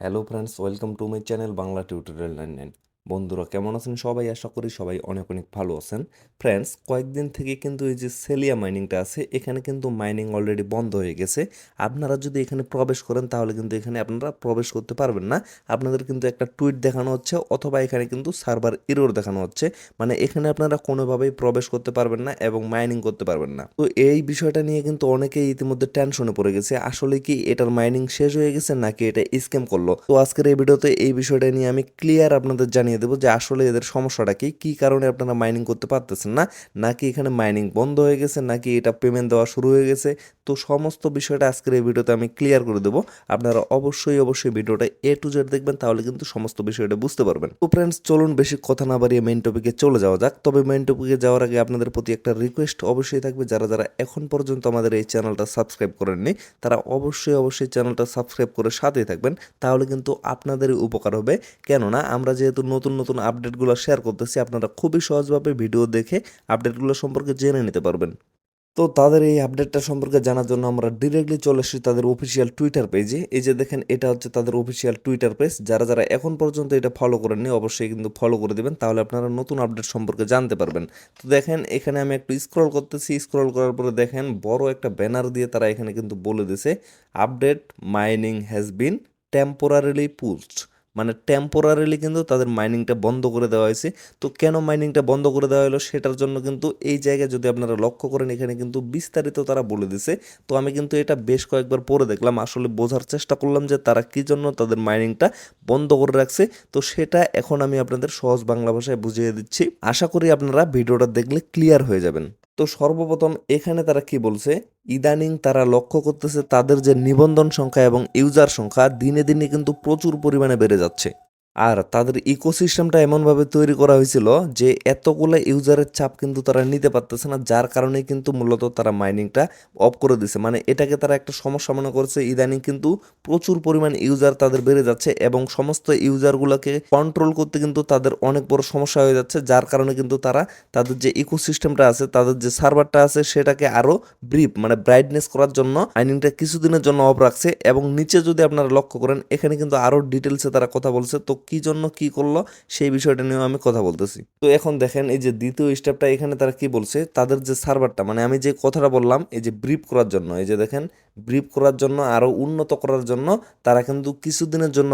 Hello friends, welcome to my channel Bangla tutorial 99। বন্ধুরা কেমন আছেন সবাই? আশা করি সবাই অনেক অনেক ভালো আছেন। ফ্রেন্ডস, কয়েকদিন থেকে কিন্তু এই যে সেলিয়া মাইনিংটা আছে, এখানে কিন্তু মাইনিং অলরেডি বন্ধ হয়ে গেছে। আপনারা যদি এখানে প্রবেশ করেন তাহলে কিন্তু এখানে আপনারা প্রবেশ করতে পারবেন না। আপনাদের কিন্তু একটা টুইট দেখানো হচ্ছে, অথবা এখানে কিন্তু সার্ভার এরর দেখানো হচ্ছে। মানে এখানে আপনারা কোনোভাবেই প্রবেশ করতে পারবেন না এবং মাইনিং করতে পারবেন না। তো এই বিষয়টা নিয়ে কিন্তু অনেকেই ইতিমধ্যে টেনশনে পড়ে গেছে। আসলে কি এটার মাইনিং শেষ হয়ে গেছে নাকি এটা স্ক্যাম করলো? তো আজকের এই ভিডিওতে এই বিষয়টা নিয়ে আমি ক্লিয়ার আপনাদের জানিয়ে দেবো যে আসলে এদের সমস্যাটা কি, কি কারণে আপনারা মাইনিং করতে পারতেছেন না, নাকি এখানে মাইনিং বন্ধ হয়ে গেছে, নাকি এটা পেমেন্ট দেওয়া শুরু হয়ে গেছে। তো সমস্ত বিষয়টা আজকের এই ভিডিওতে আমি ক্লিয়ার করে দেবো। আপনারা অবশ্যই ভিডিওটা A to Z দেখবেন, তাহলে কিন্তু সমস্ত বিষয়টা বুঝতে পারবেন। তো ফ্রেন্ডস, চলুন বেশি কথা না বাড়িয়ে মেইন টপিকে চলে যাওয়া যাক। তবে মেইন টপিকে যাওয়ার আগে আপনাদের প্রতি একটা রিকোয়েস্ট অবশ্যই থাকবে, যারা যারা এখন পর্যন্ত আমাদের এই চ্যানেলটা সাবস্ক্রাইব করেননি তারা অবশ্যই চ্যানেলটা সাবস্ক্রাইব করে সাথেই থাকবেন। তাহলে কিন্তু আপনাদেরই উপকার হবে। কেননা আমরা যেহেতু নতুন নতুন আপডেটগুলো শেয়ার করতেছি, আপনারা খুবই সহজভাবে ভিডিও দেখে আপডেটগুলো সম্পর্কে জেনে নিতে পারবেন। তো তাদের এই আপডেটটা সম্পর্কে জানার জন্য আমরা ডিরেক্টলি চলে এসেছি তাদের অফিসিয়াল টুইটার পেজে। এই যে দেখেন, এটা হচ্ছে তাদের অফিসিয়াল টুইটার পেজ। যারা যারা এখন পর্যন্ত এটা ফলো করেননি অবশ্যই কিন্তু ফলো করে দিবেন, তাহলে আপনারা নতুন আপডেট সম্পর্কে জানতে পারবেন। তো দেখেন, এখানে আমি একটু স্ক্রল করতেছি। স্ক্রল করার পরে দেখেন বড় একটা ব্যানার দিয়ে তারা এখানে কিন্তু বলে দিছে, update mining has been temporarily paused. মানে টেম্পোরারিলি কিন্তু তাদের মাইনিংটা বন্ধ করে দেওয়া হয়েছে। তো কেন মাইনিংটা বন্ধ করে দেওয়া হলো সেটার জন্য কিন্তু এই জায়গায় যদি আপনারা লক্ষ্য করেন, এখানে কিন্তু বিস্তারিত তারা বলে দিছে। তো আমি কিন্তু এটা বেশ কয়েকবার পড়ে দেখলাম, আসলে বোঝার চেষ্টা করলাম যে তারা কি জন্য তাদের মাইনিংটা বন্ধ করে রাখছে। তো সেটা এখন আমি আপনাদের সহজ বাংলা ভাষায় বুঝিয়ে দিচ্ছি। আশা করি আপনারা ভিডিওটা দেখলে ক্লিয়ার হয়ে যাবেন। তো সর্বপ্রথম এখানে তারা কি বলছে, ইদানিং তারা লক্ষ্য করতেছে তাদের যে নিবন্ধন সংখ্যা এবং ইউজার সংখ্যা দিনে দিনে কিন্তু প্রচুর পরিমাণে বেড়ে যাচ্ছে। আর তাদের ইকোসিস্টেমটা এমনভাবে তৈরি করা হয়েছিল যে এতগুলো ইউজারের চাপ কিন্তু তারা নিতে পারতেছে না, যার কারণে কিন্তু মূলত তারা মাইনিংটা অফ করে দিছে। মানে এটাকে তারা একটা সমস্যা মনে করছে। ইদানিং কিন্তু প্রচুর পরিমাণ ইউজার তাদের বেড়ে যাচ্ছে এবং সমস্ত ইউজারগুলোকে কন্ট্রোল করতে কিন্তু তাদের অনেক বড় সমস্যা হয়ে যাচ্ছে, যার কারণে কিন্তু তারা তাদের যে ইকোসিস্টেমটা আছে, তাদের যে সার্ভারটা আছে, সেটাকে আরো মানে ব্রাইটনেস করার জন্য মাইনিংটা কিছুদিনের জন্য অফ রাখছে। এবং নিচে যদি আপনারা লক্ষ্য করেন, এখানে কিন্তু আরো ডিটেলসে তারা কথা বলছে। তো কি জন্য কি করলো সেই বিষয়টা নিয়েও আমি কথা বলতেছি। তো এখন দেখেন, এই যে দ্বিতীয় স্টেপটা, এখানে তারা কি বলছে, তাদের যে সার্ভারটা, মানে আমি যে কথাটা বললাম, এই যে ব্রিফ করার জন্য, এই যে দেখেন ব্রিফ করার জন্য, আরো উন্নত করার জন্য তারা কিন্তু কিছুদিনের জন্য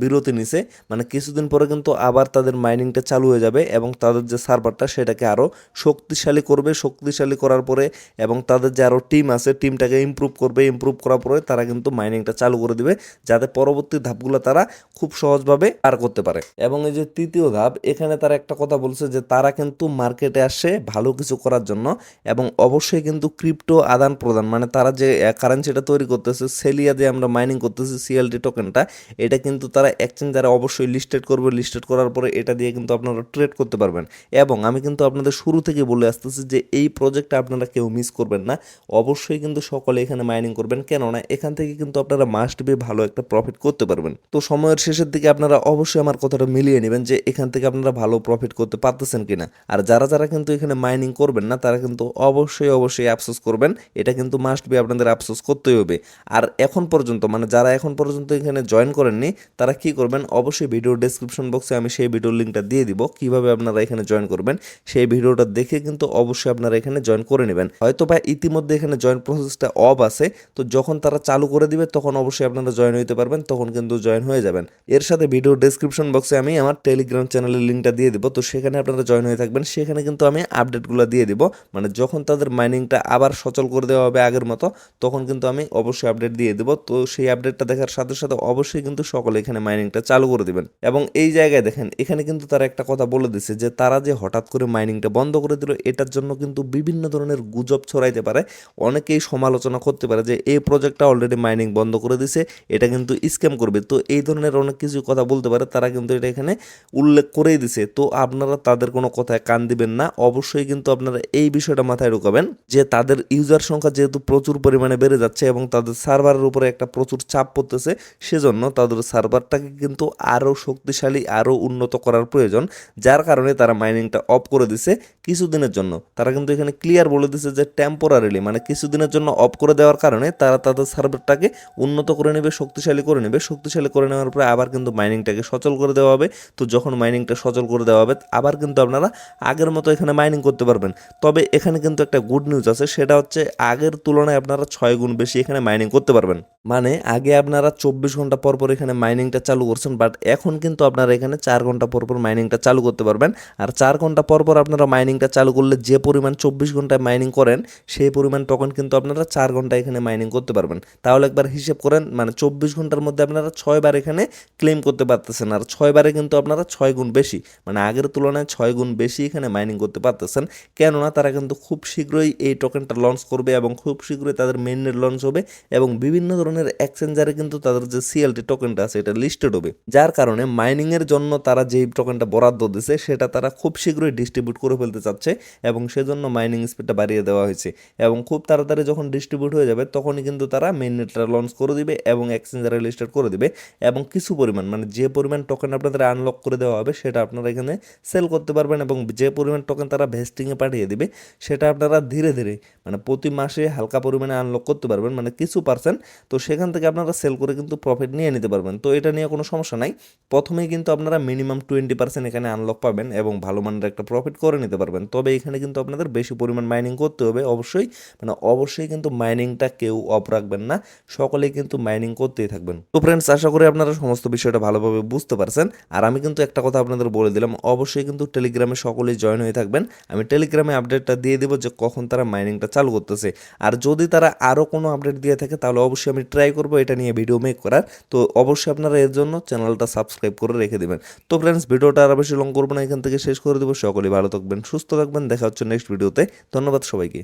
বিরতি নিছে। মানে কিছুদিন পরে কিন্তু আবার তাদের মাইনিংটা চালু হয়ে যাবে এবং তাদের যে সার্ভারটা সেটাকে আরো শক্তিশালী করবে। শক্তিশালী করার পরে এবং তাদের যে আরো টিম আছে, টিমটাকে ইমপ্রুভ করবে। ইমপ্রুভ করার পরে তারা কিন্তু মাইনিংটা চালু করে দিবে, যাতে পরবর্তী ধাপগুলো তারা খুব সহজভাবে পার করতে পারে। এবং এই যে তৃতীয় ধাপ, এখানে তারা একটা কথা বলছে যে তারা কিন্তু মার্কেটে আসে ভালো কিছু করার জন্য এবং অবশ্যই কিন্তু ক্রিপ্টো আদান প্রদান, মানে তারা যে কারেন্সিটা তৈরি করতেছে, সেলিয়া যে আমরা মাইনিং করতেছি সিএলটি টোকেনটা, এটা কিন্তু তারা এক্সচেঞ্জারে অবশ্যই লিস্টেড করবে। লিস্টেড করার পরে এটা দিয়ে কিন্তু আপনারা ট্রেড করতে পারবেন। এবং আমি কিন্তু আপনাদের শুরু থেকে বলে আসতেছি যে এই প্রজেক্টটা আপনারা কেউ মিস করবেন না। অবশ্যই কিন্তু সকলে এখানে মাইনিং করবেন, কেননা এখান থেকে কিন্তু আপনারা মাস্ট বি ভালো একটা প্রফিট করতে পারবেন। তো সময়ের শেষের দিকে আপনারা অবশ্যই আমার কথাটা মিলিয়ে নেবেন যে এখান থেকে আপনারা ভালো প্রফিট করতে পারতেছেন কিনা। আর যারা যারা কিন্তু এখানে মাইনিং করবেন না, তারা কিন্তু অবশ্যই আফসোস করবেন। এটা কিন্তু মাস্ট বি আপনাদের আফসোস করতেই হবে। আর এখন পর্যন্ত, মানে যারা এখন পর্যন্ত এখানে জয়েন করেননি, তারা কি করবেন, অবশ্যই ভিডিও ডেসক্রিপশন বক্সে আমি সেই ভিডিওর লিঙ্কটা দিয়ে দিব, কিভাবে আপনারা এখানে জয়েন করবেন। সেই ভিডিওটা দেখে কিন্তু অবশ্যই আপনারা এখানে জয়েন করে নেবেন। হয়তো বা ইতিমধ্যে এখানে জয়েন প্রসেসটা অফ আছে, তো যখন তারা চালু করে দিবে তখন অবশ্যই আপনারা জয়েন হইতে পারবেন, তখন কিন্তু জয়েন হয়ে যাবেন। এর সাথে ভিডিও ডেসক্রিপশন বক্সে আমি আমার টেলিগ্রাম চ্যানেলের লিঙ্কটা দিয়ে দিব, তো সেখানে আপনারা জয়েন হয়ে থাকবেন। সেখানে কিন্তু আমি আপডেটগুলো দিয়ে দিব, মানে যখন তাদের মাইনিংটা আবার সচল করে দেওয়া হবে আগের মতো, তখন কিন্তু আমি অবশ্যই আপডেট দিয়ে দেব। তো সেই আপডেটটা দেখার সাথে সাথে অবশ্যই কিন্তু সকলে এখানে মাইনিংটা চালু করে দিবেন। এবং এই জায়গায় দেখেন, এখানে কিন্তু তারা একটা কথা বলে দিচ্ছে যে তারা যে হঠাৎ করে মাইনিংটা বন্ধ করে দিল, এটার জন্য কিন্তু বিভিন্ন ধরনের গুজব ছড়াইতে পারে। অনেকেই সমালোচনা করতে পারে যে এই প্রজেক্টটা অলরেডি মাইনিং বন্ধ করে দিছে, এটা কিন্তু স্ক্যাম করবে। তো এই ধরনের অনেক কিছু কথা বলতে পারে, তারা কিন্তু এটা এখানে উল্লেখ করেই দিছে। তো আপনারা তাদের কোনো কথায় কান দিবেন না, অবশ্যই কিন্তু আপনারা এই বিষয়টা মাথায় ঢোকাবেন যে তাদের ইউজার সংখ্যা যেহেতু প্রচুর পরিমাণে বেড়ে যাচ্ছে এবং তাদের সার্ভারের উপরে একটা প্রচুর চাপ পড়তেছে, সেজন্য তাদের সার্ভারটাকে কিন্তু আরও শক্তিশালী, আরও উন্নত করার প্রয়োজন, যার কারণে তারা মাইনিংটা অফ করে দিছে কিছুদিনের জন্য। তারা কিন্তু এখানে ক্লিয়ার বলে দিছে যে টেম্পোরারিলি, মানে কিছুদিনের জন্য অফ করে দেওয়ার কারণে তারা তাদের সার্ভারটাকে উন্নত করে নেবে, শক্তিশালী করে নেবে। শক্তিশালী করে নেওয়ার পরে আবার কিন্তু মাইনিংটাকে সচল করে দেওয়া হবে। তো যখন মাইনিংটা সচল করে দেওয়া হবে, আবার কিন্তু আপনারা আগের মতো এখানে মাইনিং করতে পারবেন। তবে এখানে কিন্তু একটা গুড নিউজ আছে, সেটা হচ্ছে আগের তুলনায় আপনারা 6 গুণ বেশি এখানে মাইনিং করতে পারবেন। মানে আগে আপনারা 24 ঘন্টা পর পর এখানে মাইনিংটা চালু করছেন, বাট এখন কিন্তু আপনারা এখানে 4 ঘন্টা পর পর মাইনিংটা চালু করতে পারবেন। আর 4 ঘন্টা পর পর আপনারা মাইনিংটা চালু করলে যে পরিমাণ 24 ঘন্টায় মাইনিং করেন, সেই পরিমাণ টোকেন কিন্তু আপনারা 4 ঘন্টা এখানে মাইনিং করতে পারবেন। তাহলে একবার হিসেব করেন, মানে 24 ঘন্টার মধ্যে আপনারা 6 বার এখানে ক্লেম করতে পারতেছেন। আর 6 বারে কিন্তু আপনারা 6 গুণ বেশি, মানে আগের তুলনায় 6 গুণ বেশি এখানে মাইনিং করতে পারতেছেন। কেননা তারা কিন্তু খুব শীঘ্রই এই টোকেনটা লঞ্চ করবে এবং খুব শীঘ্রই তাদের মেইননেট লঞ্চ হবে এবং বিভিন্ন ধরনের এক্সচেঞ্জারে কিন্তু তাদের যে সিএলটি টোকেনটা আছে এটা লিস্টেড হবে, যার কারণে মাইনিংয়ের জন্য তারা যেই টোকেনটা বরাদ্দ দিছে সেটা তারা খুব শীঘ্রই ডিস্ট্রিবিউট করে ফেলতে চাচ্ছে এবং সেজন্য মাইনিং স্পিডটা বাড়িয়ে দেওয়া হয়েছে। এবং খুব তাড়াতাড়ি যখন ডিস্ট্রিবিউট হয়ে যাবে তখনই কিন্তু তারা মেইননেটটা লঞ্চ করে দিবে এবং এক্সচেঞ্জারে লিস্টেড করে দিবে। এবং কিছু পরিমাণ, মানে যে পরিমাণ টোকেন আপনাদের আনলক করে দেওয়া হবে সেটা আপনারা এখানে সেল করতে পারবেন এবং যে পরিমাণ টোকেন তারা ভেস্টিংয়ে পাঠিয়ে দিবে সেটা আপনারা ধীরে ধীরে, মানে প্রতি মাসে হালকা পরিমাণে আনলক করতে পারবেন, মানে কিছু পার্সেন্ট। তো সেখান থেকে আপনারা সেল করে কিন্তু প্রফিট নিয়ে নিতে পারবেন। তো এটা নিয়ে কোনো সমস্যা নাই। প্রথমেই কিন্তু আপনারা মিনিমাম 20% এখানে আনলক পাবেন এবং ভালো মানের একটা প্রফিট করে নিতে পারবেন। তবে এখানে কিন্তু আপনাদের বেশি পরিমাণ মাইনিং করতে হবে অবশ্যই, মানে অবশ্যই কিন্তু মাইনিংটা কেউ অফ রাখবেন না, সকলেই কিন্তু মাইনিং করতেই থাকবেন। তো ফ্রেন্ডস, আশা করি আপনারা সমস্ত বিষয়টা ভালোভাবে বুঝতে পারছেন। আর আমি কিন্তু একটা কথা আপনাদের বলে দিলাম, অবশ্যই কিন্তু টেলিগ্রামে সকলেই জয়েন হয়ে থাকবেন। আমি টেলিগ্রামে আপডেটটা দিয়ে দেবো যে কখন তারা মাইনিংটা চালু করতেছে। আর যদি তারা আরও কোনো আপডেট দিয়ে থাকে তাহলে অবশ্যই আমি ট্রাই করবো এটা নিয়ে ভিডিও মেক করার। তো অবশ্যই আপনারা এর জন্য চ্যানেলটা সাবস্ক্রাইব করে রেখে দেবেন। তো ফ্রেন্ডস, ভিডিওটা আরও বেশি লং করবো না, এখান থেকে শেষ করে দেবো। সকলেই ভালো থাকবেন, সুস্থ থাকবেন, দেখা হচ্ছে নেক্সট ভিডিওতে। ধন্যবাদ সবাইকে।